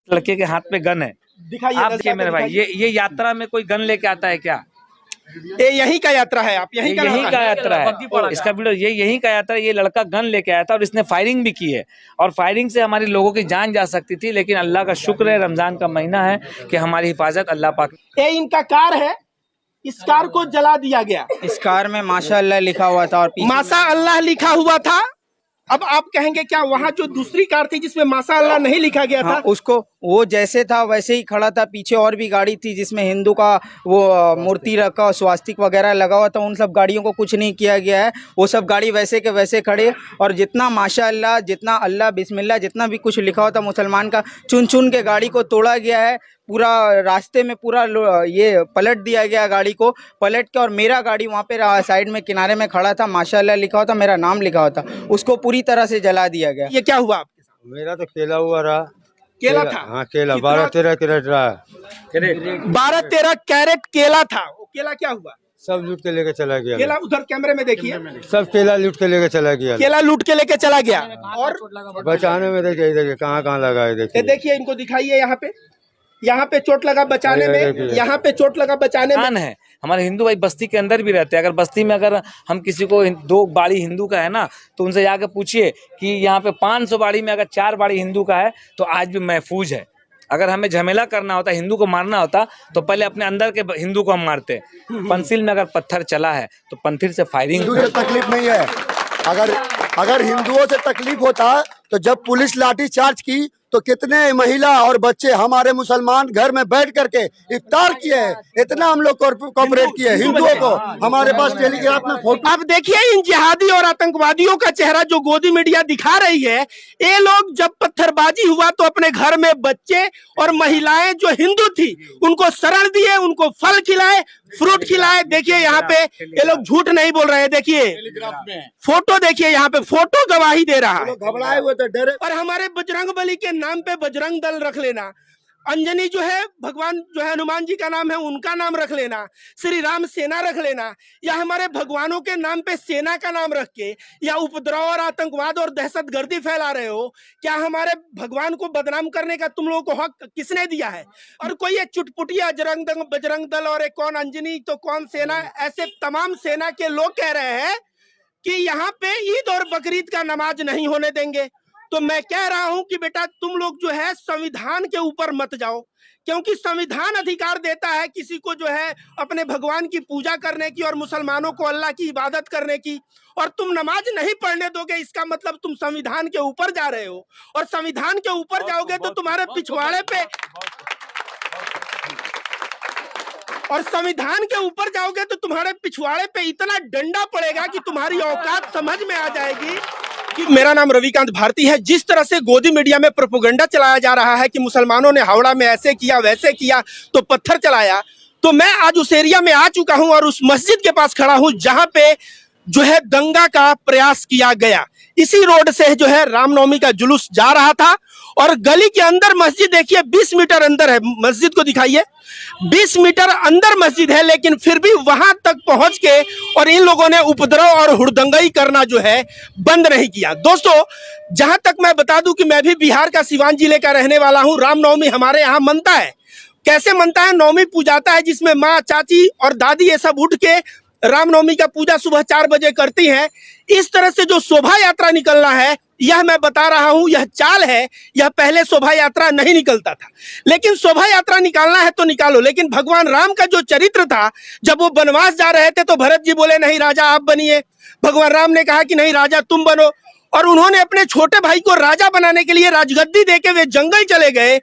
लड़के के हाथ में गन है। दिखाइए, आप देखिए मेरे भाई, ये यात्रा में कोई गन लेके आता है क्या? ये यहीं का यात्रा है, आप यहीं का यात्रा है, इसका वीडियो यहीं का यात्रा। ये लड़का गन लेके आया था और इसने फायरिंग भी की है, और फायरिंग से हमारे लोगों की जान जा सकती थी, लेकिन अल्लाह का शुक्र है, रमजान का महीना है कि हमारी हिफाजत अल्लाह पाक। ये इनका कार है, इस कार को जला दिया गया। इस कार में माशाअल्लाह लिखा हुआ था और माशा अल्लाह लिखा हुआ था। अब आप कहेंगे क्या वहाँ जो दूसरी कार थी जिसमें माशा अल्लाह नहीं लिखा गया था? उसको वो जैसे था वैसे ही खड़ा था। पीछे और भी गाड़ी थी जिसमें हिंदू का वो मूर्ति रखा, स्वास्तिक वगैरह लगा हुआ था। उन सब गाड़ियों को कुछ नहीं किया गया है, वो सब गाड़ी वैसे के वैसे खड़े। और जितना माशाअल्लाह, जितना अल्लाह बिस्मिल्लाह, जितना भी कुछ लिखा हुआ था मुसलमान का, चुन चुन के गाड़ी को तोड़ा गया है। पूरा रास्ते में पूरा ये पलट दिया गया गाड़ी को, पलट के। और मेरा गाड़ी वहाँ पे साइड में किनारे में खड़ा था, माशाअल्लाह लिखा हुआ था, मेरा नाम लिखा हुआ था, उसको पूरी तरह से जला दिया गया। ये क्या हुआ आपके साथ? मेरा तो केला हुआ रहा। केला था? हाँ, केला 12-13 कैरेट रहा। 12-13 कैरेट केला था। वो केला क्या हुआ? सब लूट के लेके चला गया। केला उधर कैमरे में देखिए, सब केला लूट के लेके चला गया। केला लूट के लेके चला गया। और बचाने में देखिए कहाँ लगा है। ये देखिए, इनको दिखाइए, यहाँ पे चोट लगा बचाने में, यहाँ पे चोट लगा बचाने में। है हमारे हिंदू भाई बस्ती के अंदर भी रहते हैं। अगर बस्ती में अगर हम किसी को 2 बाड़ी हिंदू का है ना, तो उनसे जाकर पूछिए कि यहाँ पे 500 बाड़ी में अगर 4 बाड़ी हिंदू का है तो आज भी महफूज है। अगर हमें झमेला करना होता, हिंदू को मारना होता, तो पहले अपने अंदर के हिंदू को हम मारते। पंसिल में अगर पत्थर चला है तो पंथिर से फायरिंग। हिंदू से तकलीफ नहीं है। अगर हिंदुओं से तकलीफ होता तो जब पुलिस लाठी चार्ज की तो कितने महिला और बच्चे हमारे मुसलमान घर में बैठ करके इफ्तार किए हैं। इतना हम लोग कोऑपरेट किए हिंदुओं को। हमारे पास टेलीग्राफ में फोटो। अब देखिए इन जिहादी और आतंकवादियों का चेहरा जो गोदी मीडिया दिखा रही है। ये लोग जब पत्थरबाजी हुआ तो अपने घर में बच्चे और महिलाएं जो हिंदू थी उनको शरण दिए, उनको फल खिलाए, फ्रूट खिलाए। देखिए यहाँ पे ये लोग झूठ नहीं बोल रहे हैं। देखिए फोटो, देखिए यहाँ पे फोटो गवाही दे रहा है। घबराए हुए थे, डरे। और हमारे बजरंगबली के नाम पे बजरंग दल रख लेना, अंजनी जो है भगवान जो है हनुमान जी का नाम है उनका नाम रख लेना, श्री राम सेना रख लेना, या हमारे भगवानों के नाम पे सेना का नाम रख के या उपद्रव और आतंकवाद और दहशतगर्दी फैला रहे हो। क्या हमारे भगवान को बदनाम करने का तुम लोगों को हक किसने दिया है? और कोई ये चुटपुटिया बजरंग दल और एक कौन अंजनी तो कौन सेना, ऐसे तमाम सेना के लोग कह रहे हैं कि यहाँ पे ईद और बकरीद का नमाज नहीं होने देंगे। तो मैं कह रहा हूं कि बेटा तुम लोग जो है संविधान के ऊपर मत जाओ, क्योंकि संविधान अधिकार देता है किसी को जो है अपने भगवान की पूजा करने की और मुसलमानों को अल्लाह की इबादत करने की। और तुम नमाज नहीं पढ़ने दोगे, इसका मतलब तुम संविधान के ऊपर जा रहे हो। और संविधान के ऊपर जाओगे तो तुम्हारे पिछवाड़े पे, और संविधान के ऊपर जाओगे तो तुम्हारे पिछवाड़े पे इतना डंडा पड़ेगा कि तुम्हारी औकात समझ में आ जाएगी। कि मेरा नाम रविकांत भारती है। जिस तरह से गोदी मीडिया में प्रोपेगेंडा चलाया जा रहा है कि मुसलमानों ने हावड़ा में ऐसे किया वैसे किया तो पत्थर चलाया, तो मैं आज उस एरिया में आ चुका हूं और उस मस्जिद के पास खड़ा हूं जहां पे जो है दंगा का प्रयास किया गया। इसी रोड से जो है रामनवमी का जुलूस जा रहा था और गली के अंदर मस्जिद देखिए 20 मीटर अंदर है। मस्जिद को दिखाइए, 20 मीटर अंदर मस्जिद है, लेकिन फिर भी वहां तक पहुंच के और इन लोगों ने उपद्रव और हुड़दंगई करना जो है बंद नहीं किया। दोस्तों, जहां तक मैं बता दूं कि मैं भी बिहार का सिवान जिले का रहने वाला हूं। रामनवमी हमारे यहाँ मनता है। कैसे मनता है? नवमी पूजाता है जिसमें माँ, चाची और दादी ये सब उठ के रामनवमी का पूजा सुबह 4 बजे करती हैं। इस तरह से जो शोभा यात्रा निकलना है, यह मैं बता रहा हूं, यह चाल है। यह पहले शोभा यात्रा नहीं निकलता था, लेकिन शोभा यात्रा निकालना है तो निकालो। लेकिन भगवान राम का जो चरित्र था, जब वो वनवास जा रहे थे तो भरत जी बोले नहीं राजा आप बनिए। भगवान राम ने कहा कि नहीं राजा तुम बनो, और उन्होंने अपने छोटे भाई को राजा बनाने के लिए राजगद्दी देके वे जंगल चले गए।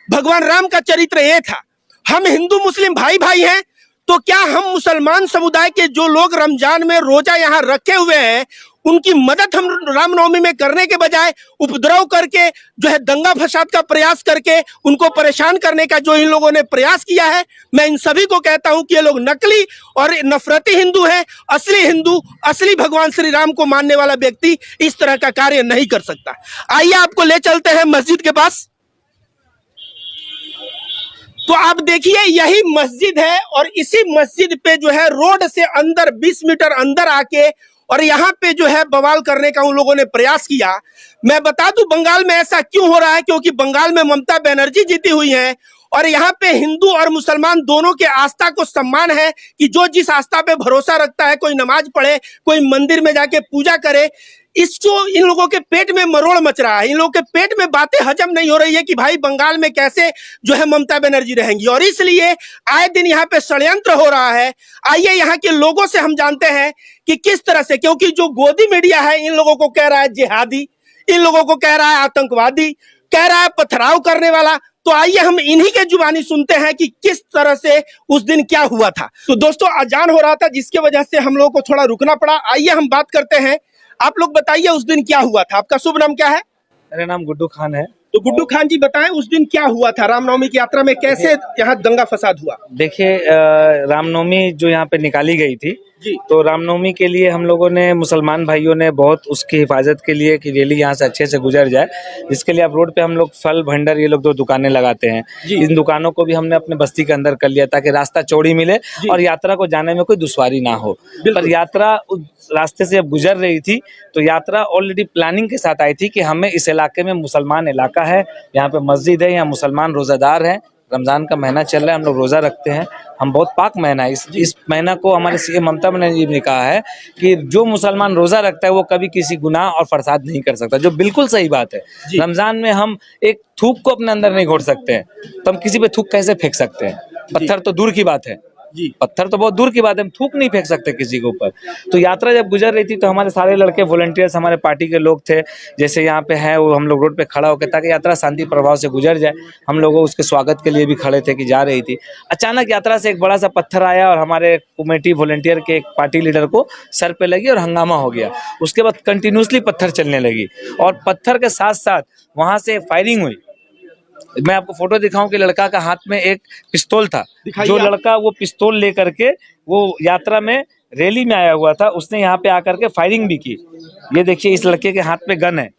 भगवान राम का चरित्र ये था। हम हिंदू मुस्लिम भाई भाई हैं, तो क्या हम मुसलमान समुदाय के जो लोग रमजान में रोजा यहाँ रखे हुए हैं उनकी मदद हम रामनवमी में करने के बजाय उपद्रव करके जो है दंगा फसाद का प्रयास करके उनको परेशान करने का जो इन लोगों ने प्रयास किया है, मैं इन सभी को कहता हूं कि ये लोग नकली और नफरती हिंदू हैं। असली हिंदू, असली भगवान श्री राम को मानने वाला व्यक्ति इस तरह का कार्य नहीं कर सकता। आइए आपको ले चलते हैं मस्जिद के पास। तो आप देखिए यही मस्जिद है और इसी मस्जिद पे जो है रोड से अंदर 20 मीटर अंदर आके और यहाँ पे जो है बवाल करने का उन लोगों ने प्रयास किया। मैं बता दूं बंगाल में ऐसा क्यों हो रहा है, क्योंकि बंगाल में ममता बनर्जी जीती हुई हैं और यहाँ पे हिंदू और मुसलमान दोनों के आस्था को सम्मान है कि जो जिस आस्था पे भरोसा रखता है, कोई नमाज पढ़े, कोई मंदिर में जाके पूजा करे। इसको इन लोगों के पेट में मरोड़ मच रहा है, इन लोगों के पेट में बातें हजम नहीं हो रही है कि भाई बंगाल में कैसे जो है ममता बनर्जी रहेंगी, और इसलिए आए दिन यहाँ पे षड्यंत्र हो रहा है। आइए यहाँ के लोगों से हम जानते हैं कि किस तरह से, क्योंकि जो गोदी मीडिया है इन लोगों को कह रहा है जिहादी, इन लोगों को कह रहा है आतंकवादी, कह रहा है पथराव करने वाला। तो आइए हम इन्हीं के जुबानी सुनते हैं कि किस तरह से उस दिन क्या हुआ था। तो दोस्तों अजान हो रहा था जिसकी वजह से हम लोगों को थोड़ा रुकना पड़ा। आइए हम बात करते हैं, आप लोग बताइए उस दिन क्या हुआ था। आपका शुभ नाम क्या है? मेरा नाम गुड्डू खान है। तो गुड्डू खान जी बताएं उस दिन क्या हुआ था, रामनवमी की यात्रा में कैसे यहाँ दंगा फसाद हुआ? देखिए रामनवमी जो यहाँ पे निकाली गई थी जी। तो रामनवमी के लिए हम लोगों ने, मुसलमान भाइयों ने बहुत उसकी हिफाजत के लिए कि रैली यहाँ से अच्छे से गुजर जाए, जिसके लिए अब रोड पे हम लोग फल भंडार ये लोग 2 दुकानें लगाते हैं। इन दुकानों को भी हमने अपने बस्ती के अंदर कर लिया ताकि रास्ता चौड़ी मिले और यात्रा को जाने में कोई दुश्वारी ना हो। पर यात्रा उस रास्ते से जब गुजर रही थी तो यात्रा ऑलरेडी प्लानिंग के साथ आई थी कि हमें इस इलाके में, मुसलमान इलाका है, यहाँ पे मस्जिद है, यहाँ मुसलमान रोजादार हैं, रमजान का महीना चल रहा है, हम लोग रोजा रखते हैं, हम बहुत पाक महीना है। इस महीना को हमारे सीएम ममता बनर्जी ने कहा है कि जो मुसलमान रोजा रखता है वो कभी किसी गुनाह और फसाद नहीं कर सकता, जो बिल्कुल सही बात है। रमजान में हम एक थूक को अपने अंदर नहीं घोट सकते हैं, तो हम किसी पे थूक कैसे फेंक सकते हैं? पत्थर तो दूर की बात है, पत्थर तो बहुत दूर की बात है, हम थूक नहीं फेंक सकते किसी के ऊपर। तो यात्रा जब गुजर रही थी तो हमारे सारे लड़के वॉलंटियर्स, हमारे पार्टी के लोग थे, जैसे यहाँ पे हैं वो, हम लोग रोड पे खड़ा होकर ताकि यात्रा शांति प्रभाव से गुजर जाए, हम लोगों उसके स्वागत के लिए भी खड़े थे कि जा रही थी। अचानक यात्रा से एक बड़ा सा पत्थर आया और हमारे कमेटी वॉलंटियर के एक पार्टी लीडर को सर पे लगी और हंगामा हो गया। उसके बाद कंटिन्यूसली पत्थर चलने लगी और पत्थर के साथ साथ वहां से फायरिंग हुई। मैं आपको फोटो दिखाऊं कि लड़का का हाथ में एक पिस्तौल था, जो लड़का वो पिस्तौल लेकर के वो यात्रा में रैली में आया हुआ था, उसने यहाँ पे आकर के फायरिंग भी की। ये देखिए इस लड़के के हाथ में गन है,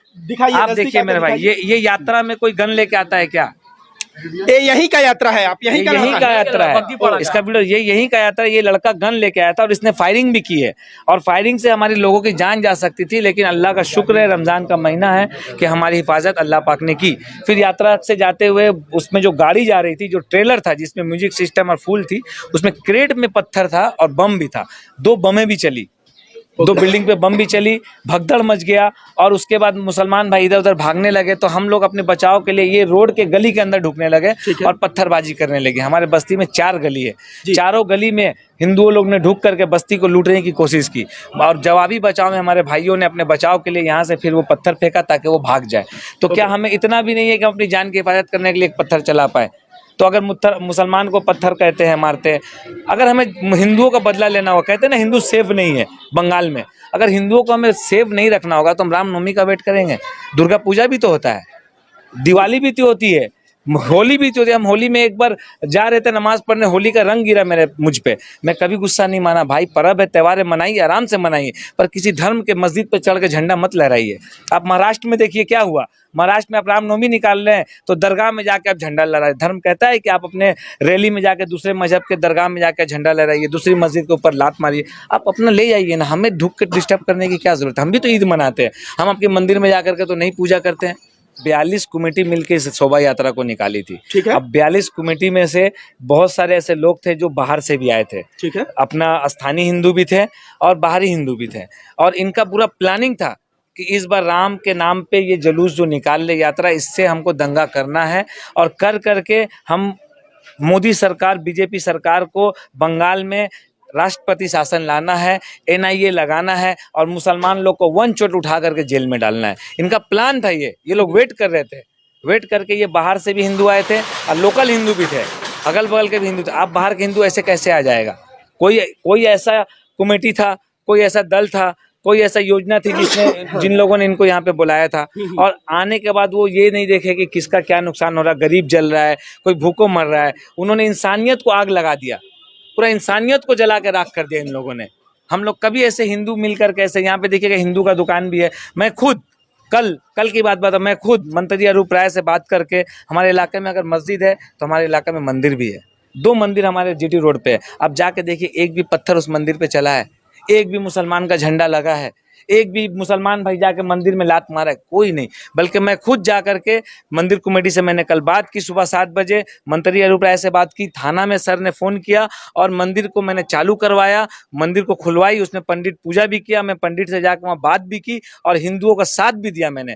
आप देखिए मेरे भाई, ये यात्रा में कोई गन लेके आता है क्या? ये यही का यात्रा है, आप यही का यात्रा है, इसका वीडियो यही का यात्रा है। ये लड़का गन लेके आया था और इसने फायरिंग भी की है और फायरिंग से हमारे लोगों की जान जा सकती थी, लेकिन अल्लाह का शुक्र है, रमजान का महीना है कि हमारी हिफाजत अल्लाह पाक ने की। फिर यात्रा से जाते हुए उसमें जो गाड़ी जा रही थी, जो ट्रेलर था जिसमें म्यूजिक सिस्टम और फूल थी, उसमें क्रेट में पत्थर था और बम भी था। 2 बमें भी चली, 2 बिल्डिंग पे बम भी चली, भगदड़ मच गया और उसके बाद मुसलमान भाई इधर उधर भागने लगे। तो हम लोग अपने बचाव के लिए ये रोड के गली के अंदर ढुकने लगे और पत्थरबाजी करने लगे। हमारे बस्ती में 4 गली है, चारों गली में हिंदुओं लोग ने ढुक करके बस्ती को लूटने की कोशिश की और जवाबी बचाव में हमारे भाइयों ने अपने बचाव के लिए यहाँ से फिर वो पत्थर फेंका ताकि वो भाग जाए। तो क्या हमें इतना भी नहीं है कि हम अपनी जान की हिफाजत करने के लिए एक पत्थर चला पाए? तो अगर मुसलमान को पत्थर कहते हैं, मारते हैं, अगर हमें हिंदुओं का बदला लेना होगा, कहते हैं ना हिंदू सेफ नहीं है बंगाल में, अगर हिंदुओं को हमें सेफ नहीं रखना होगा तो हम रामनवमी का वेट करेंगे। दुर्गा पूजा भी तो होता है, दिवाली भी तो होती है, होली भी तो होती है। हम होली में एक बार जा रहे थे नमाज पढ़ने, होली का रंग गिरा मुझ पे, मैं कभी गुस्सा नहीं माना। भाई पर्व है, त्योहार है, मनाइए, आराम से मनाइए, पर किसी धर्म के मस्जिद पे चढ़ के झंडा मत लहराइए। आप महाराष्ट्र में देखिए क्या हुआ, महाराष्ट्र में आप रामनवमी निकाल रहे हैं तो दरगाह में जाके आप झंडा लहराए। धर्म कहता है कि आप अपने रैली में जाके दूसरे मजहब के दरगाह में जाकर झंडा लहराइए, दूसरी मस्जिद के ऊपर लात मारिए, आप अपना ले जाइए ना, हमें ढुक के डिस्टर्ब करने की क्या जरूरत है? हम भी तो ईद मनाते हैं, हम आपके मंदिर में जाकर के तो नहीं पूजा करते हैं। 42 कमेटी मिलकर इस शोभा यात्रा को निकाली थी। ठीक है। अब 42 कमेटी में से बहुत सारे ऐसे लोग थे जो बाहर से भी आए थे। ठीक है। अपना स्थानीय हिंदू भी थे और बाहरी हिंदू भी थे और इनका पूरा प्लानिंग था कि इस बार राम के नाम पे ये जुलूस जो निकाल ले यात्रा, इससे हमको दंगा करना है और कर करके हम मोदी सरकार, बीजेपी सरकार को बंगाल में राष्ट्रपति शासन लाना है, एनआईए लगाना है और मुसलमान लोग को वन चोट उठा करके जेल में डालना है। इनका प्लान था ये लोग वेट कर रहे थे, वेट करके ये बाहर से भी हिंदू आए थे और लोकल हिंदू भी थे, अगल बगल के भी हिंदू थे। आप बाहर के हिंदू ऐसे कैसे आ जाएगा? कोई ऐसा कमेटी था, कोई ऐसा दल था, कोई ऐसा योजना थी जिन लोगों ने इनको यहाँ पे बुलाया था और आने के बाद वो ये नहीं देखे कि किसका क्या नुकसान हो रहा है, गरीब जल रहा है, कोई भूखों मर रहा है। उन्होंने इंसानियत को आग लगा दिया, पूरा इंसानियत को जला के राख कर दिया इन लोगों ने। हम लोग कभी ऐसे हिंदू मिलकर कैसे, यहाँ पे देखिएगा हिंदू का दुकान भी है। मैं खुद कल की बात मैं खुद मंत्री अरूप राय से बात करके, हमारे इलाके में अगर मस्जिद है तो हमारे इलाके में मंदिर भी है, 2 मंदिर हमारे जीटी रोड पे है। अब जाके देखिए एक भी पत्थर उस मंदिर पे चला है, एक भी मुसलमान का झंडा लगा है, एक भी मुसलमान भाई जाके मंदिर में लात मारा है? कोई नहीं। बल्कि मैं खुद जा करके मंदिर कमेटी से मैंने कल बात की, सुबह 7 बजे मंत्री अरूप राय से बात की, थाना में सर ने फोन किया और मंदिर को मैंने चालू करवाया, मंदिर को खुलवाई, उसने पंडित पूजा भी किया, मैं पंडित से जाकर वहाँ बात भी की और हिंदुओं का साथ भी दिया मैंने।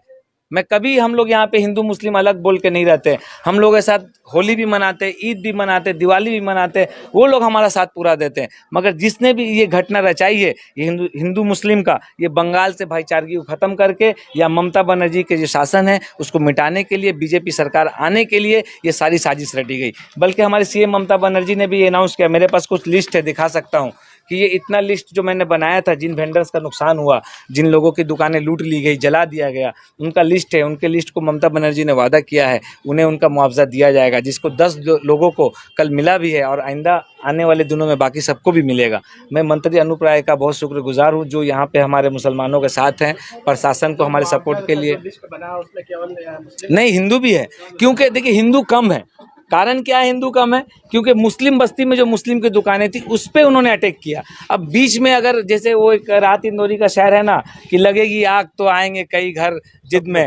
मैं कभी, हम लोग यहाँ पे हिंदू मुस्लिम अलग बोल के नहीं रहते, हम लोग के साथ होली भी मनाते, ईद भी मनाते, दिवाली भी मनाते, वो लोग हमारा साथ पूरा देते हैं। मगर जिसने भी ये घटना रचाई है, ये हिंदू मुस्लिम का, ये बंगाल से भाईचारगी को खत्म करके या ममता बनर्जी के जो शासन है उसको मिटाने के लिए, बीजेपी सरकार आने के लिए ये सारी साजिश रटी गई। बल्कि हमारे सीएम ममता बनर्जी ने भी ये अनाउंस किया, मेरे पास कुछ लिस्ट है, दिखा सकता हूँ कि ये इतना लिस्ट जो मैंने बनाया था, जिन वेंडर्स का नुकसान हुआ, जिन लोगों की दुकानें लूट ली गई, जला दिया गया, उनका लिस्ट है। उनके लिस्ट को ममता बनर्जी ने वादा किया है, उन्हें उनका मुआवजा दिया जाएगा, जिसको 10 लोगों को कल मिला भी है और आइंदा आने वाले दिनों में बाकी सबको भी मिलेगा। मैं मंत्री अनूप राय का बहुत शुक्रगुजार हूँ जो यहाँ पे हमारे मुसलमानों के साथ हैं, प्रशासन को हमारे सपोर्ट के लिए। नहीं, हिंदू भी है, क्योंकि देखिए हिंदू कम है। कारण क्या है हिंदू कम है? क्योंकि मुस्लिम बस्ती में जो मुस्लिम की दुकानें थी उस पे उन्होंने अटैक किया। अब बीच में अगर जैसे वो एक रात इंदौरी का शहर है ना कि लगेगी आग तो आएंगे कई घर जिद में,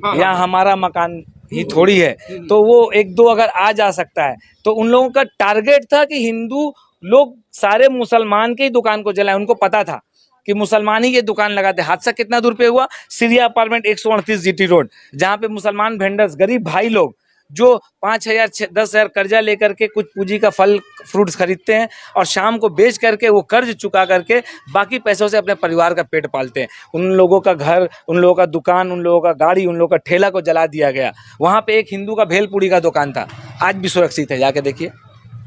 यहाँ हमारा मकान ही थोड़ी है, तो वो 1-2 अगर आ जा सकता है। तो उन लोगों का टारगेट था कि हिंदू लोग सारे मुसलमान के ही दुकान को जलाएं। उनको पता था कि मुसलमान ही ये दुकान लगाते। हादसा कितना दूर पे हुआ? सीरिया अपार्टमेंट 138 जीटी रोड, जहाँ पे मुसलमान वेंडर्स, गरीब भाई लोग जो 5,000 10,000 कर्जा लेकर के कुछ पूंजी का फल फ्रूट्स खरीदते हैं और शाम को बेच करके वो कर्ज चुका करके बाकी पैसों से अपने परिवार का पेट पालते हैं। उन लोगों का घर, उन लोगों का दुकान, उन लोगों का गाड़ी, उन लोगों का ठेला को जला दिया गया। वहाँ पे एक हिंदू का भेलपूरी का दुकान था, आज भी सुरक्षित है, जाके देखिए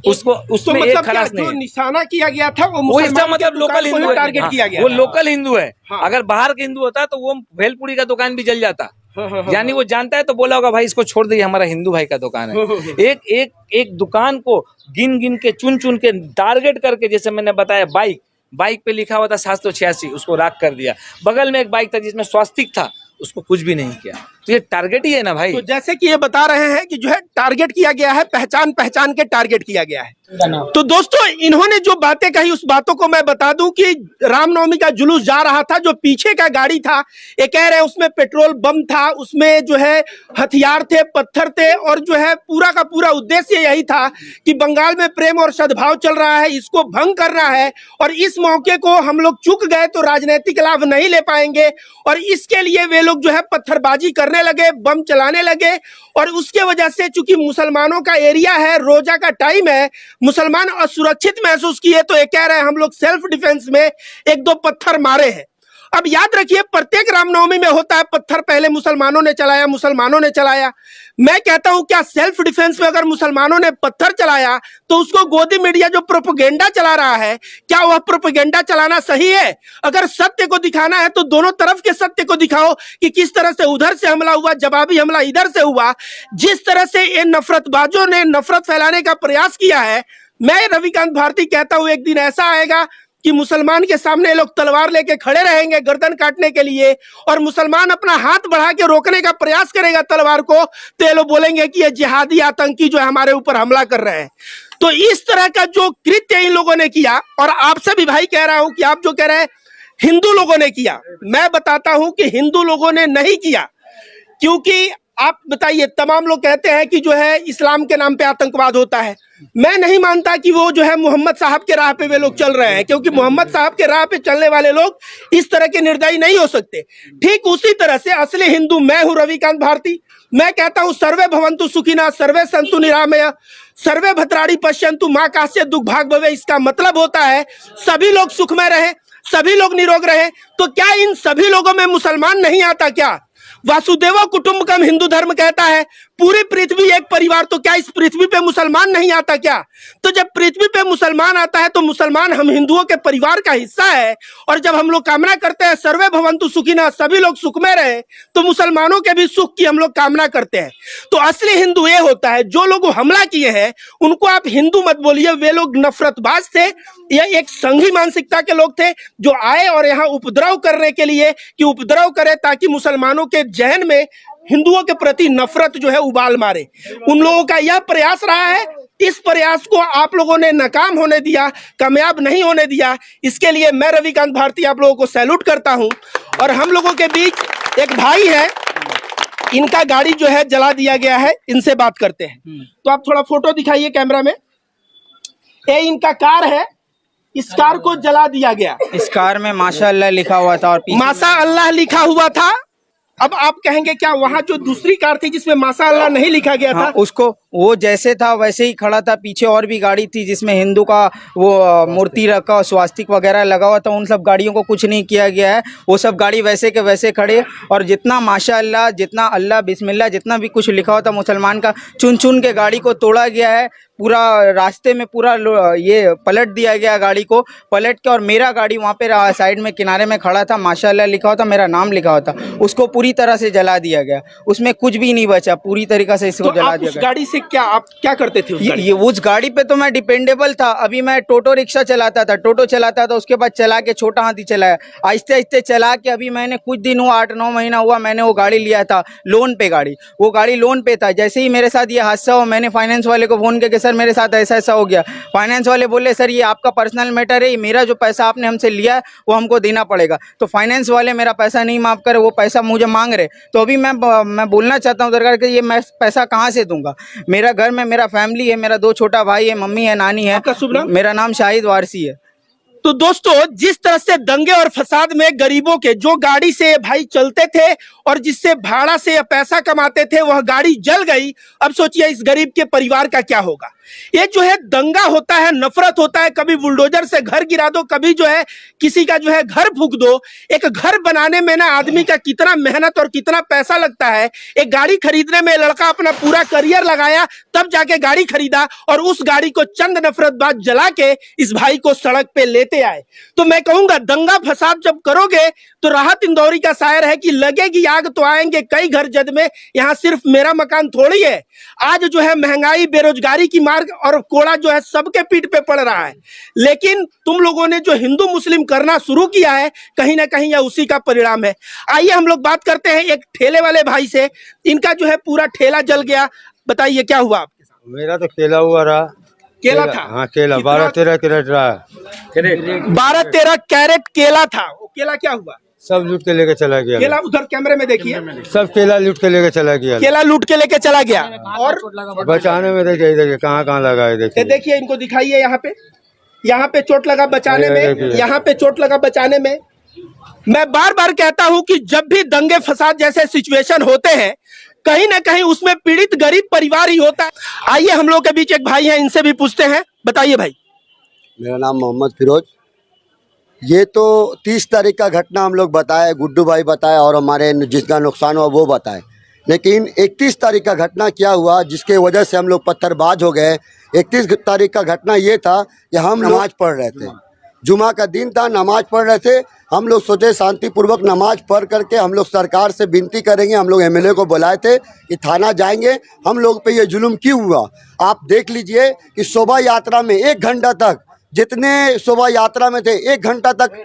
उसको, उसमें तो एक मतलब खलास जो नहीं है। निशाना किया गया था वो इसका मतलब लोकल हिंदू है, टारगेट किया गया वो था। लोकल हिंदू है। हाँ। अगर बाहर का हिंदू होता तो वो भेलपूरी का दुकान भी जल जाता। हाँ। यानी वो जानता है तो बोला होगा भाई इसको छोड़ दीजिए, हमारा हिंदू भाई का दुकान है। एक दुकान को गिन गिन के, चुन चुन के, टारगेट करके, जैसे मैंने बताया, बाइक पे लिखा हुआ था 786, उसको राख कर दिया। बगल में एक बाइक था जिसमें स्वास्तिक था, उसको कुछ भी नहीं किया। तो ये टारगेट ही है ना भाई। तो जैसे कि ये बता रहे हैं कि जो है टारगेट किया गया है, पहचान के टारगेट किया गया है। तो दोस्तों इन्होंने जो बातें कही उस बातों को मैं बता दूं कि रामनवमी का जुलूस जा रहा था, जो पीछे का गाड़ी था ये कह रहे हैं उसमें पेट्रोल बम था, उसमें जो है हथियार थे, पत्थर थे, और जो है पूरा का पूरा उद्देश्य यही था कि बंगाल में प्रेम और सद्भाव चल रहा है, इसको भंग करना है। और इस मौके को हम लोग चूक गए तो राजनीतिक लाभ नहीं ले पाएंगे, और इसके लिए वे लोग जो है पत्थरबाजी करने लगे, बम चलाने लगे। और उसके वजह से चूंकि मुसलमानों का एरिया है, रोजा का टाइम है, मुसलमान असुरक्षित महसूस किए, तो ये कह रहे हैं हम लोग सेल्फ डिफेंस में 1-2 पत्थर मारे हैं। अब याद रखिए प्रत्येक रामनवमी में होता है, पत्थर पहले मुसलमानों ने चलाया। मैं कहता हूं क्या सेल्फ डिफेंस में अगर मुसलमानों ने पत्थर चलाया तो उसको गोदी मीडिया जो प्रोपेगेंडा चला रहा है, क्या वह प्रोपेगेंडा चलाना सही है? अगर सत्य को दिखाना है तो दोनों तरफ के सत्य को दिखाओ कि किस तरह से उधर से हमला हुआ, जवाबी हमला इधर से हुआ। जिस तरह से इन नफरतबाजों ने नफरत फैलाने का प्रयास किया है, मैं रविकांत भारती कहता हूं एक दिन ऐसा आएगा कि मुसलमान के सामने लोग तलवार लेके खड़े रहेंगे गर्दन काटने के लिए, और मुसलमान अपना हाथ बढ़ा के रोकने का प्रयास करेगा तलवार को, तो ये लोग बोलेंगे कि ये जिहादी आतंकी जो है हमारे ऊपर हमला कर रहे हैं। तो इस तरह का जो कृत्य इन लोगों ने किया, और आपसे भी भाई कह रहा हूं कि आप जो कह रहे हैं हिंदू लोगों ने किया, मैं बताता हूं कि हिंदू लोगों ने नहीं किया। क्योंकि आप बताइए, तमाम लोग कहते हैं कि जो है इस्लाम के नाम पे आतंकवाद होता है। मैं नहीं मानता कि वो जो है मोहम्मद साहब के राह पे वे लोग चल रहे हैं, क्योंकि मोहम्मद साहब के राह पे चलने वाले लोग इस तरह के निर्दयी नहीं हो सकते। ठीक उसी तरह से असली हिंदू मैं हूं रविकांत भारती। मैं कहता हूं सर्वे भवन्तु सुखिनः, सर्वे सन्तु निरामया, सर्वे भद्राणि पश्यन्तु मां कास्य दुख भाग भवे। इसका मतलब होता है सभी लोग सुखमय रहे, सभी लोग निरोग रहे। तो क्या इन सभी लोगों में मुसलमान नहीं आता क्या? वासुदेव कुटुंबकम हिंदू धर्म कहता है, पूरी पृथ्वी एक परिवार, तो क्या इस पृथ्वी पे मुसलमान नहीं आता क्या? तो जब पृथ्वी पे मुसलमान आता है तो मुसलमान हम हिंदुओं के परिवार का हिस्सा है। और जब हम लोग कामना करते हैं सर्वे भवन्तु सुखिनः, सभी लोग सुख में रहे, तो मुसलमानों के भी सुख की हम लोग कामना करते हैं। तो असली हिंदू ये होता है, जो लोग हमला किए हैं उनको आप हिंदू मत बोलिए, वे लोग नफरतबाज थे, ये एक संघी मानसिकता के लोग थे जो आए और यहाँ उपद्रव करने के लिए कि उपद्रव करे ताकि मुसलमानों के जहन में हिंदुओं के प्रति नफरत जो है उबाल मारे। उन लोगों का यह प्रयास रहा है इस प्रयास को आप लोगों ने नाकाम होने दिया, कामयाब नहीं होने दिया, इसके लिए मैं रविकांत भारती आप लोगों को सैल्यूट करता हूं। और हम लोगों के बीच एक भाई है, इनका गाड़ी जो है जला दिया गया है, इनसे बात करते हैं। तो आप थोड़ा फोटो दिखाइए कैमरा में। ये इनका कार है, इस कार को जला दिया गया। इस कार में माशाअल्लाह लिखा हुआ था और पीछे माशा अल्लाह लिखा हुआ था। अब आप कहेंगे क्या वहां जो दूसरी कार थी जिसमें माशा अल्लाह नहीं लिखा गया था? हाँ, उसको वो जैसे था वैसे ही खड़ा था। पीछे और भी गाड़ी थी जिसमें हिंदू का वो मूर्ति रखा, स्वास्तिक वगैरह लगा हुआ था। उन सब गाड़ियों को कुछ नहीं किया गया है, वो सब गाड़ी वैसे के वैसे खड़े। और जितना माशाअल्लाह, जितना अल्लाह बिस्मिल्लाह, जितना भी कुछ लिखा हुआ था मुसलमान का, चुन चुन के गाड़ी को तोड़ा गया है। पूरा रास्ते में पूरा ये पलट दिया गया गाड़ी को, पलट के। और मेरा गाड़ी वहाँ पे साइड में किनारे में खड़ा था, माशाअल्लाह लिखा हुआ था, मेरा नाम लिखा हुआ था, उसको पूरी तरह से जला दिया गया। उसमें कुछ भी नहीं बचा, पूरी तरीका से इसको तो जला आप दिया उस गया। गाड़ी से क्या आप क्या करते थे? ये उस गाड़ी पे तो मैं डिपेंडेबल था। अभी मैं टोटो रिक्शा चलाता था, टोटो चलाता था, उसके बाद चला के छोटा हाथी चलाया, आहिस्ते आहिस्ते चला के। अभी मैंने कुछ दिन हुआ, 8-9 महीना हुआ, मैंने वो गाड़ी लिया था लोन पे। गाड़ी वो गाड़ी लोन पे था। जैसे ही मेरे साथ ये हादसा हुआ, मैंने फाइनेंस वाले को फोन करके, सर मेरे साथ ऐसा ऐसा हो गया। फाइनेंस वाले बोले, सर ये आपका पर्सनल मैटर है, मेरा जो पैसा आपने हमसे लिया है वो हमको देना पड़ेगा। तो फाइनेंस वाले मेरा पैसा नहीं माफ करे, वो पैसा मुझे मांग रहे। तो अभी मैं बोलना चाहता हूँ सरकार के, ये मैं पैसा कहाँ से दूंगा? मेरा घर में मेरा फैमिली है, मेरा 2 छोटा भाई है, मम्मी है, नानी है। आपका शुभ नाम? मेरा नाम शाहिद वारसी है। तो दोस्तों, जिस तरह से दंगे और फसाद में गरीबों के जो गाड़ी से भाई चलते थे और जिससे भाड़ा से पैसा कमाते थे, वह गाड़ी जल गई। अब सोचिए इस गरीब के परिवार का क्या होगा। ये जो है दंगा होता है, नफरत होता है, कभी बुलडोजर से घर गिरा दो, कभी जो है किसी का जो है घर फूंक दो। एक घर बनाने में ना आदमी का कितना मेहनत और कितना पैसा लगता है। एक गाड़ी खरीदने में लड़का अपना पूरा करियर लगाया, तब जाके गाड़ी खरीदा, और उस गाड़ी को चंद नफरत बाद जला के इस भाई को सड़क पे लेते आए। तो मैं कहूंगा, दंगा फसाद जब करोगे तो राहत इंदौरी का शायर है कि लगेगी आग तो आएंगे कई घर जद में, यहाँ सिर्फ मेरा मकान थोड़ी है। आज जो है महंगाई, बेरोजगारी की मार और कोड़ा जो है सबके पीठ पे पड़ रहा है। लेकिन तुम लोगों ने जो हिंदू मुस्लिम करना शुरू किया है, कहीं ना कहीं यह उसी का परिणाम है। आइए हम लोग बात करते हैं एक ठेले वाले भाई से। इनका जो है पूरा ठेला जल गया, बताइए क्या हुआ आपके साथ? मेरा तो केला हुआ रहा। केला था? हाँ केला, 12-13 कैरेट रहा। 12-13 कैरेट केला था। वो केला क्या हुआ? सब लूट के लेके चला गया। केला उधर कैमरे में देखिए, सब केला लूट के लेके चला गया। केला लूट के लेके चला गया। और बचाने में देखिए कहाँ कहाँ लगा है। ये देखिए, इनको दिखाइए, यहाँ पे चोट लगा बचाने में, यहाँ पे चोट लगा बचाने में। मैं बार बार कहता हूं कि जब भी दंगे फसाद जैसे सिचुएशन होते हैं, कहीं ना कहीं उसमें पीड़ित गरीब परिवार ही होता है। आइए हम लोग के बीच एक भाई हैं, इनसे भी पूछते हैं। बताइए भाई। मेरा नाम मोहम्मद फिरोज। ये तो 30 तारीख का घटना हम लोग बताए, गुड्डू भाई बताए और हमारे जिसका नुकसान हुआ वो बताए। लेकिन 31 तारीख का घटना क्या हुआ जिसके वजह से हम लोग पत्थरबाज हो गए? 31 तारीख का घटना ये था कि हम नमाज पढ़ रहे थे, जुमा का दिन था, नमाज पढ़ रहे थे। हम लोग सोचे शांतिपूर्वक नमाज पढ़ करके हम लोग सरकार से विनती करेंगे। हम लोग एमएलए को बुलाए थे कि थाना जाएंगे, हम लोग पे ये जुल्म क्यों हुआ। आप देख लीजिए कि शोभा यात्रा में 1 घंटा तक, जितने शोभा यात्रा में थे 1 घंटा तक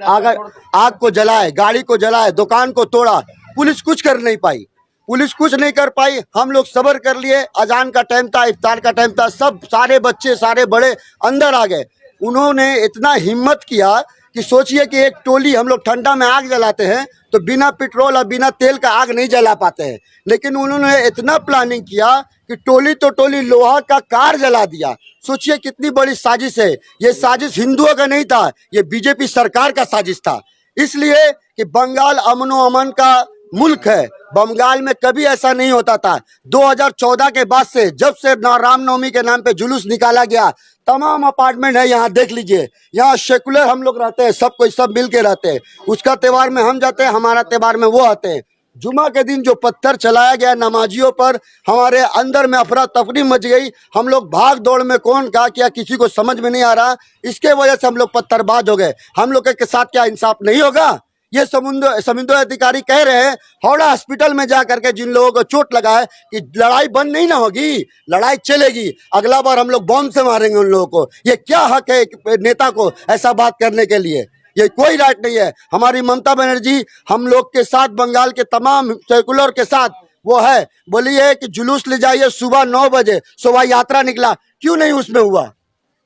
आग को जलाए, गाड़ी को जलाए, दुकान को तोड़ा। पुलिस कुछ कर नहीं पाई, पुलिस कुछ नहीं कर पाई। हम लोग सब्र कर लिए। अजान का टाइम था, इफ्तार का टाइम था, सब सारे बच्चे सारे बड़े अंदर आ गए। उन्होंने इतना हिम्मत किया कि सोचिए कि एक टोली, हम लोग ठंडा में आग जलाते हैं तो बिना पेट्रोल और बिना तेल का आग नहीं जला पाते हैं, लेकिन उन्होंने इतना प्लानिंग किया कि टोली तो टोली लोहा का कार जला दिया। सोचिए कितनी बड़ी साजिश है। ये साजिश हिंदुओं का नहीं था, ये बीजेपी सरकार का साजिश था। इसलिए कि बंगाल अमनो अमन का मुल्क है, बंगाल में कभी ऐसा नहीं होता था। 2014 के बाद से, जब से रामनवमी के नाम पे जुलूस निकाला गया, तमाम अपार्टमेंट है यहाँ देख लीजिए, यहाँ सेकुलर हम लोग रहते हैं, सब कोई सब मिल के रहते हैं। उसका त्योहार में हम जाते हैं, हमारा त्योहार में वो आते हैं। जुमा के दिन जो पत्थर चलाया गया नमाजियों पर, हमारे अंदर में अफरा तफरी मच गई। हम लोग भाग दौड़ में कौन क्या किया किसी को समझ में नहीं आ रहा। इसके वजह से हम लोग पत्थरबाज हो गए। हम लोग के साथ क्या इंसाफ नहीं होगा? ये समुद्र अधिकारी कह रहे हैं हावड़ा हॉस्पिटल में जा करके जिन लोगों को चोट लगा है कि लड़ाई बंद नहीं ना होगी, लड़ाई चलेगी। अगला बार हम लोग बॉम्ब से मारेंगे उन लोगों को। ये क्या हक है नेता को ऐसा बात करने के लिए? ये कोई राइट नहीं है। हमारी ममता बनर्जी हम लोग के साथ, बंगाल के तमाम सेकुलर के साथ वो है, बोलिए कि जुलूस ले जाइए सुबह 9 बजे, शोभा यात्रा निकला, क्यों नहीं उसमें हुआ?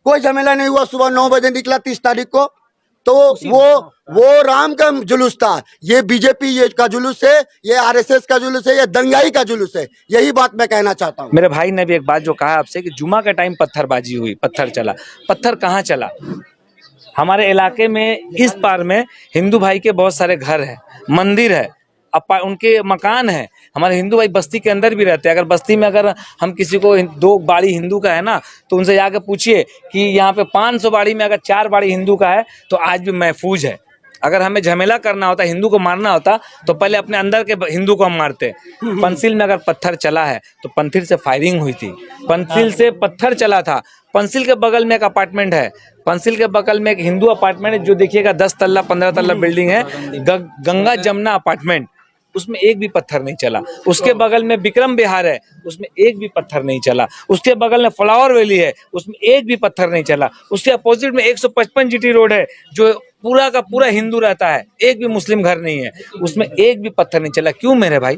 कोई झमेला नहीं हुआ, सुबह 9 बजे निकला 30 तारीख को। तो वो राम का जुलूस था, ये बीजेपी ये का जुलूस है, ये आरएसएस का जुलूस है, ये दंगाई का जुलूस है। यही बात मैं कहना चाहता हूँ। मेरे भाई ने भी एक बात जो कहा आपसे कि जुमा के टाइम पत्थरबाजी हुई, पत्थर चला। पत्थर कहाँ चला? हमारे इलाके में इस पार में हिंदू भाई के बहुत सारे घर हैं, मंदिर है, उनके मकान है। हमारे हिंदू भाई बस्ती के अंदर भी रहते हैं। अगर बस्ती में अगर हम किसी को 2 बाड़ी हिंदू का है ना, तो उनसे जाके पूछिए कि यहाँ पे 500 बाड़ी में अगर 4 बाड़ी हिंदू का है तो आज भी महफूज है। अगर हमें झमेला करना होता, हिंदू को मारना होता, तो पहले अपने अंदर के हिंदू को हम मारते। पंसिल में अगर पत्थर चला है तो पंसिल से फायरिंग हुई थी, पंसिल से पत्थर चला था। पंसिल के बगल में एक अपार्टमेंट है, पंसिल के बगल में एक हिंदू अपार्टमेंट है जो देखिएगा 10 तल्ला 15 तल्ला बिल्डिंग है, गंगा जमुना अपार्टमेंट, उसमें एक भी पत्थर नहीं चला। उसके बगल में विक्रम विहार है, उसमें एक भी पत्थर नहीं चला। उसके बगल में फ्लावर वैली है, उसमें एक भी पत्थर नहीं चला। उसके अपोजिट में 155 जीटी रोड है जो पूरा का पूरा हिंदू रहता है, एक भी मुस्लिम घर नहीं है, उसमें एक भी पत्थर नहीं चला। क्यों मेरे भाई?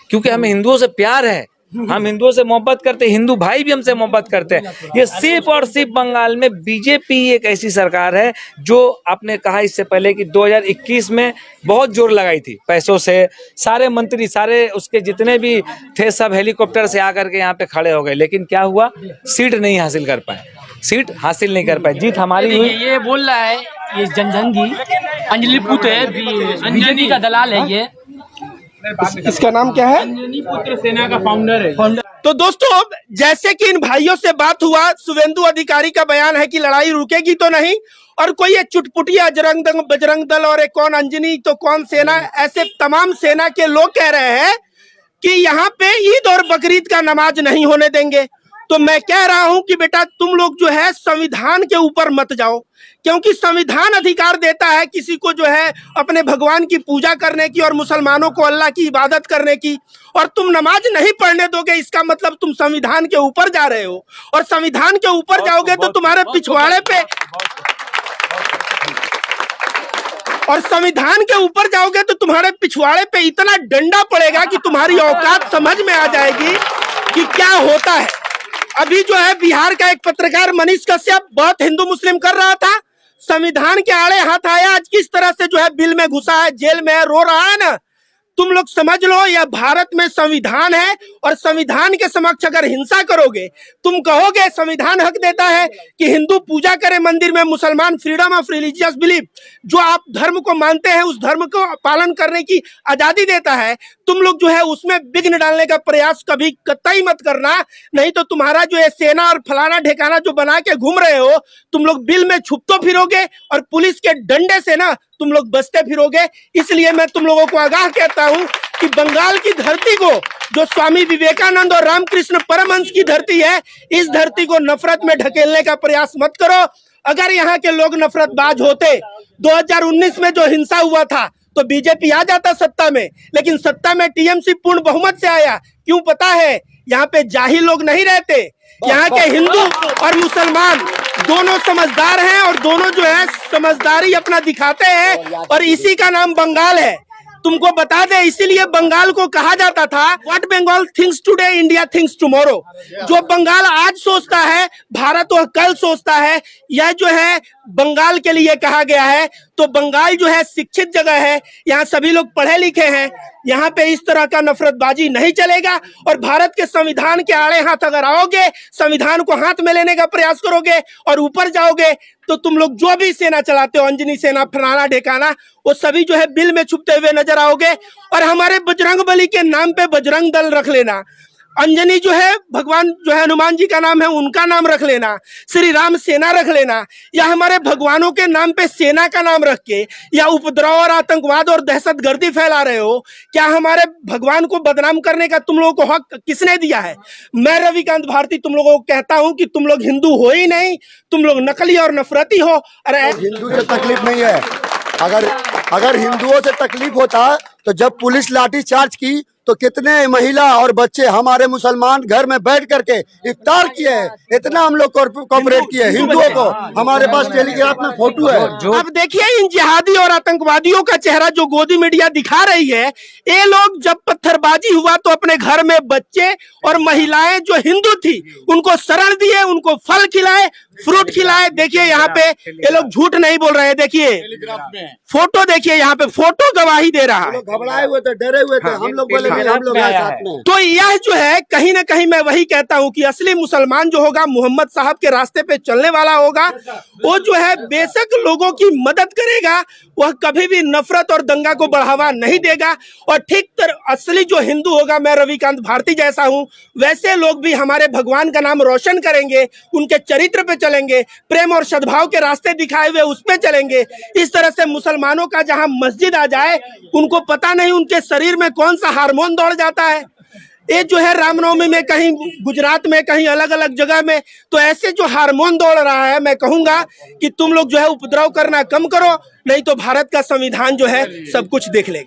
क्योंकि हमें हिंदुओं से प्यार है, हम हिंदुओं से मोहब्बत करते हैं, हिंदू भाई भी हमसे मोहब्बत करते हैं। ये सिर्फ और सिर्फ बंगाल में बीजेपी एक ऐसी सरकार है जो आपने कहा इससे पहले कि 2021 में बहुत जोर लगाई थी पैसों से, सारे मंत्री सारे उसके जितने भी थे सब हेलीकॉप्टर से आकर के यहाँ पे खड़े हो गए, लेकिन क्या हुआ? सीट नहीं हासिल कर पाए, सीट हासिल नहीं कर पाए। जीत हमारी हुई। ये बोल रहा है ये जनजंगी अंजलि पुत्र है, बीजेपी का दलाल है ये। इसका नाम क्या है? अंजनी पुत्र सेना का फाउंडर है। तो दोस्तों, जैसे कि इन भाइयों से बात हुआ, शुभेंदु अधिकारी का बयान है कि लड़ाई रुकेगी तो नहीं, और कोई ये चुटपुटिया बजरंग दल और एक कौन अंजनी तो कौन सेना, ऐसे तमाम सेना के लोग कह रहे हैं कि यहाँ पे ईद और बकरीद का नमाज नहीं होने देंगे। तो मैं कह रहा हूं कि बेटा तुम लोग जो है संविधान के ऊपर मत जाओ, क्योंकि संविधान अधिकार देता है किसी को जो है अपने भगवान की पूजा करने की और मुसलमानों को अल्लाह की इबादत करने की, और तुम नमाज नहीं पढ़ने दोगे, इसका मतलब तुम संविधान के ऊपर जा रहे हो। और संविधान के ऊपर जाओगे तो तुम्हारे पिछवाड़े पे, और संविधान के ऊपर जाओगे तो तुम्हारे पिछवाड़े पे इतना डंडा पड़ेगा कि तुम्हारी औकात समझ में आ जाएगी कि क्या होता है। अभी जो है बिहार का एक पत्रकार मनीष कश्यप बहुत हिंदू मुस्लिम कर रहा था, संविधान के आड़े हाथ आया, आज किस तरह से जो है बिल में घुसा है, जेल में है, रो रहा है ना। तुम लोग समझ लो यह भारत में संविधान है, और संविधान के समक्ष अगर हिंसा करोगे, तुम कहोगे संविधान हक देता है कि हिंदू पूजा करे मंदिर में, मुसलमान फ्रीडम ऑफ रिलीजियस बिलीफ, जो आप धर्म को मानते हैं उस धर्म को पालन करने की आजादी देता है, तुम लोग जो है उसमें विघ्न डालने का प्रयास कभी कतई मत करना, नहीं तो तुम्हारा जो है सेना और फलाना ठिकाना जो बना के घूम रहे हो, तुम लोग बिल में छुपतो फिरोगे और पुलिस के डंडे से ना तुम लोग बचते फिरोगे। इसलिए मैं तुम लोगों को आगाह कहता हूं कि बंगाल की धरती को, जो स्वामी विवेकानंद और रामकृष्ण परमहंस की धरती है, इस धरती को नफरत में ढकेलने का प्रयास मत करो। अगर यहाँ के लोग नफरतबाज होते, 2019 में जो हिंसा हुआ था तो बीजेपी आ जाता सत्ता में, लेकिन सत्ता में टीएमसी पूर्ण बहुमत से आया। क्यों पता है? यहाँ पे जाहिल लोग नहीं रहते, यहाँ के हिंदू और मुसलमान दोनों समझदार हैं, और दोनों जो है समझदारी अपना दिखाते हैं, और इसी का नाम बंगाल है। तुमको बता दे, इसीलिए बंगाल को कहा जाता था what Bengal thinks today India thinks tomorrow. जो बंगाल आज सोचता है भारत वह कल सोचता है, यह जो है बंगाल के लिए कहा गया है। तो बंगाल जो है शिक्षित जगह है, यहाँ सभी लोग पढ़े लिखे हैं, यहाँ पे इस तरह का नफरतबाजी नहीं चलेगा। और भारत के संविधान के आड़े हाथ अगर आओगे, संविधान को हाथ में लेने का प्रयास करोगे और ऊपर जाओगे, तो तुम लोग जो भी सेना चलाते हो, अंजनी सेना फलाना ढेकाना, वो सभी जो है बिल में छुपते हुए नजर आओगे। और हमारे बजरंगबली के नाम पे बजरंग दल रख लेना, अंजनी जो है भगवान जो है हनुमान जी का नाम है, उनका नाम रख लेना, श्री राम सेना रख लेना, या हमारे भगवानों के नाम पे सेना का नाम रख के या उपद्रव और आतंकवाद और दहशतगर्दी फैला रहे हो। क्या हमारे भगवान को बदनाम करने का तुम लोगों को हक किसने दिया है? मैं रविकांत भारती तुम लोगों को कहता हूं कि तुम लोग हिंदू हो ही नहीं, तुम लोग नकली और नफरती हो। अरे हिंदू से तकलीफ नहीं है, अगर हिंदुओं से तकलीफ होता तो जब पुलिस लाठी चार्ज की तो कितने महिला और बच्चे हमारे मुसलमान घर में बैठ करके इफ्तार किए हैं। इतना हम लोग कोऑपरेट किए हिंदुओं को। हमारे पास टेलीग्राफ में फोटो है। अब देखिए इन जिहादी और आतंकवादियों का चेहरा जो गोदी मीडिया दिखा रही है, ये लोग जब पत्थरबाजी हुआ तो अपने घर में बच्चे और महिलाएं जो हिंदू थी उनको शरण दिए, उनको फल खिलाए, फ्रूट खिलाए। देखिए यहाँ पे ये लोग झूठ नहीं बोल रहे हैं। देखिए फोटो, देखिए यहाँ पे फोटो गवाही दे रहा है। घबराए हुए थे, डरे हुए थे। हम लोग बोले नहीं, हम लोग आए साथ में। तो यह जो है कहीं ना कहीं मैं वही कहता हूं कि असली मुसलमान जो होगा मोहम्मद साहब के रास्ते पे चलने वाला होगा। वो जो है बेशक लोगों की मदद करेगा, वह कभी भी नफरत और दंगा को बढ़ावा नहीं देगा। और ठीक असली जो हिंदू होगा, मैं रविकांत भारती जैसा हूं, वैसे लोग भी हमारे भगवान का नाम रोशन करेंगे, उनके चरित्र पे चलेंगे, प्रेम और सद्भाव के रास्ते दिखाए हुए उस पे चलेंगे। इस तरह से मुसलमानों का जहां मस्जिद आ जाए, उनको पता नहीं उनके शरीर में कौन सा हार्मोन दौड़ जाता है। ये जो है रामनवमी में कहीं गुजरात में, कहीं अलग अलग जगह में, तो ऐसे जो हार्मोन दौड़ रहा है, मैं कहूंगा कि तुम लोग जो है उपद्रव करना कम करो, नहीं तो भारत का संविधान जो है सब कुछ देख लेगा।